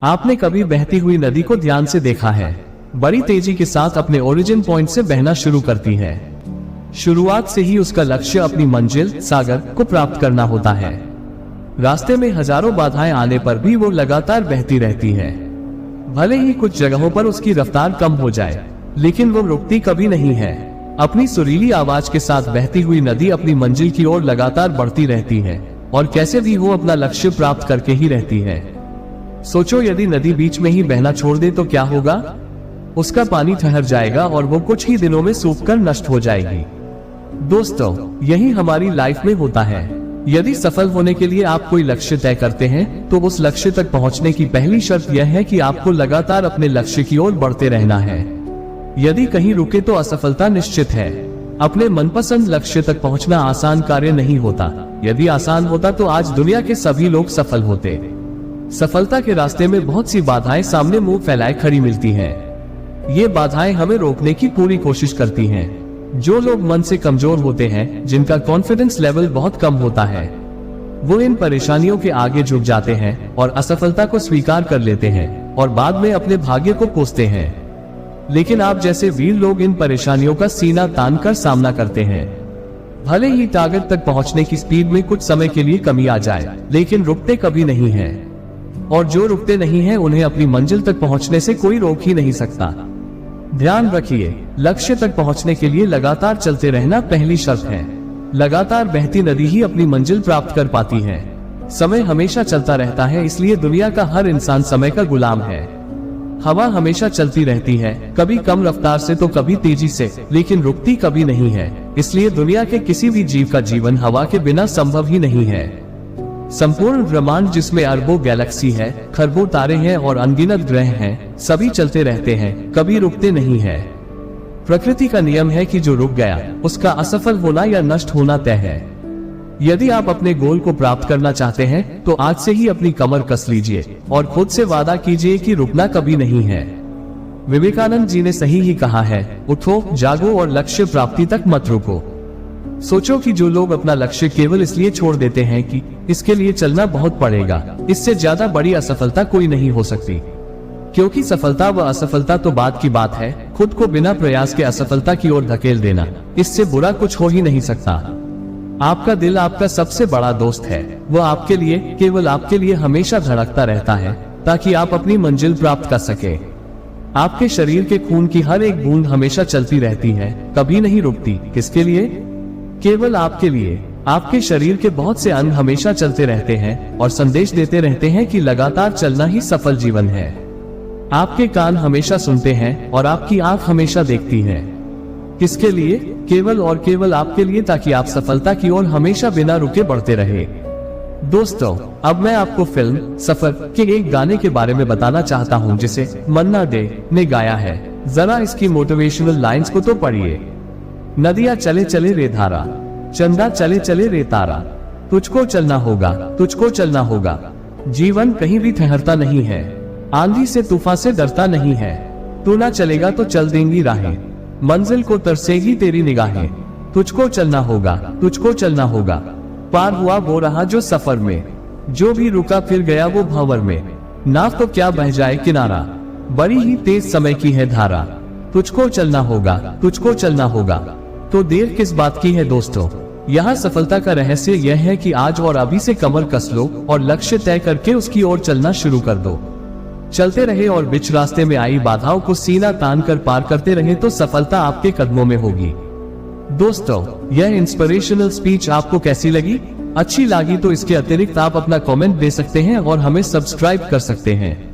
आपने कभी बहती हुई नदी को ध्यान से देखा है? बड़ी तेजी के साथ अपने ओरिजिन पॉइंट से बहना शुरू करती है। शुरुआत से ही उसका लक्ष्य अपनी मंजिल सागर को प्राप्त करना होता है। रास्ते में हजारों बाधाएं आने पर भी वो लगातार बहती रहती है। भले ही कुछ जगहों पर उसकी रफ्तार कम हो जाए, लेकिन वो रुकती कभी नहीं है। अपनी सुरीली आवाज के साथ बहती हुई नदी अपनी मंजिल की ओर लगातार बढ़ती रहती है और कैसे भी हो अपना लक्ष्य प्राप्त करके ही रहती है। सोचो, यदि नदी बीच में ही बहना छोड़ दे तो क्या होगा? उसका पानी ठहर जाएगा और वो कुछ ही दिनों में सूखकर नष्ट हो जाएगी। दोस्तों, यही हमारी लाइफ में होता है। यदि सफल होने के लिए आप कोई लक्ष्य तय करते हैं तो उस लक्ष्य तक पहुंचने की पहली शर्त यह है कि आपको लगातार अपने लक्ष्य की ओर बढ़ते रहना है। यदि कहीं रुके तो असफलता निश्चित है। अपने मनपसंद लक्ष्य तक पहुंचना आसान कार्य नहीं होता। यदि आसान होता तो आज दुनिया के सभी लोग सफल होते। सफलता के रास्ते में बहुत सी बाधाएं सामने मुंह फैलाए खड़ी मिलती हैं। ये बाधाएं हमें रोकने की पूरी कोशिश करती हैं। जो लोग मन से कमजोर होते हैं, जिनका कॉन्फिडेंस लेवल बहुत कम होता है, वो इन परेशानियों के आगे झुक जाते हैं और असफलता को स्वीकार कर लेते हैं और बाद में अपने भाग्य को कोसते हैं। लेकिन आप जैसे वीर लोग इन परेशानियों का सीना तान कर सामना करते हैं। भले ही टारगेट तक पहुंचने की स्पीड में कुछ समय के लिए कमी आ जाए, लेकिन रुकते कभी नहीं है। और जो रुकते नहीं हैं, उन्हें अपनी मंजिल तक पहुंचने से कोई रोक ही नहीं सकता। ध्यान रखिए, लक्ष्य तक पहुंचने के लिए लगातार चलते रहना पहली शर्त है। लगातार बहती नदी ही अपनी मंजिल प्राप्त कर पाती है। समय हमेशा चलता रहता है, इसलिए दुनिया का हर इंसान समय का गुलाम है। हवा हमेशा चलती रहती है, कभी कम रफ्तार से तो कभी तेजी से, लेकिन रुकती कभी नहीं है। इसलिए दुनिया के किसी भी जीव का जीवन हवा के बिना संभव ही नहीं है। संपूर्ण ब्रह्मांड, जिसमें अरबों गैलेक्सी है, खरबों तारे हैं और अनगिनत ग्रह हैं, सभी चलते रहते हैं, कभी रुकते नहीं है। प्रकृति का नियम है कि जो रुक गया उसका असफल होना या नष्ट होना तय है। यदि आप अपने गोल को प्राप्त करना चाहते हैं तो आज से ही अपनी कमर कस लीजिए और खुद से वादा कीजिए कि रुकना कभी नहीं है। विवेकानंद जी ने सही ही कहा है, उठो, जागो और लक्ष्य प्राप्ति तक मत रुको। सोचो कि जो लोग अपना लक्ष्य केवल इसलिए छोड़ देते हैं कि इसके लिए चलना बहुत पड़ेगा, इससे ज्यादा बड़ी असफलता कोई नहीं हो सकती। क्योंकि सफलता व असफलता तो बात की बात है, खुद को बिना प्रयास के असफलता की ओर धकेल देना, इससे बुरा कुछ हो ही नहीं सकता। आपका दिल आपका सबसे बड़ा दोस्त है। वह आपके लिए, केवल आपके लिए हमेशा धड़कता रहता है ताकि आप अपनी मंजिल प्राप्त कर सके। आपके शरीर के खून की हर एक बूंद हमेशा चलती रहती है, कभी नहीं रुकती। किसके लिए? केवल आपके लिए। आपके शरीर के बहुत से अंग हमेशा चलते रहते हैं और संदेश देते रहते हैं कि लगातार चलना ही सफल जीवन है। आपके कान हमेशा सुनते हैं और आपकी आंख हमेशा देखती है। किसके लिए? केवल और केवल आपके लिए, ताकि आप सफलता की ओर हमेशा बिना रुके बढ़ते रहे। दोस्तों, अब मैं आपको फिल्म सफर के एक गाने के बारे में बताना चाहता हूं, जिसे मन्ना डे ने गाया है। जरा इसकी मोटिवेशनल लाइंस को तो पढ़िए। नदियां चले चले रे धारा, चंदा चले चले रे तारा, तुझको चलना होगा, तुझको चलना होगा। जीवन कहीं भी ठहरता नहीं है, आंधी से तूफान से डरता नहीं है। तू ना चलेगा तो चल देंगी राहें, मंजिल को तरसेगी तेरी निगाहें। तुझको चलना होगा, तुझको चलना होगा। पार हुआ वो रहा जो सफर में, जो भी रुका फिर गया वो भंवर में। नाव तो क्या बह जाए किनारा, बड़ी ही तेज समय की है धारा। तुझको चलना होगा, तुझको चलना होगा। तो देर किस बात की है दोस्तों? यहाँ सफलता का रहस्य यह है कि आज और अभी से कमर कस लो और लक्ष्य तय करके उसकी ओर चलना शुरू कर दो। चलते रहे और बीच रास्ते में आई बाधाओं को सीना तान कर पार करते रहे तो सफलता आपके कदमों में होगी। दोस्तों, यह इंस्पिरेशनल स्पीच आपको कैसी लगी? अच्छी लगी तो इसके अतिरिक्त आप अपना कमेंट दे सकते हैं और हमें सब्सक्राइब कर सकते हैं।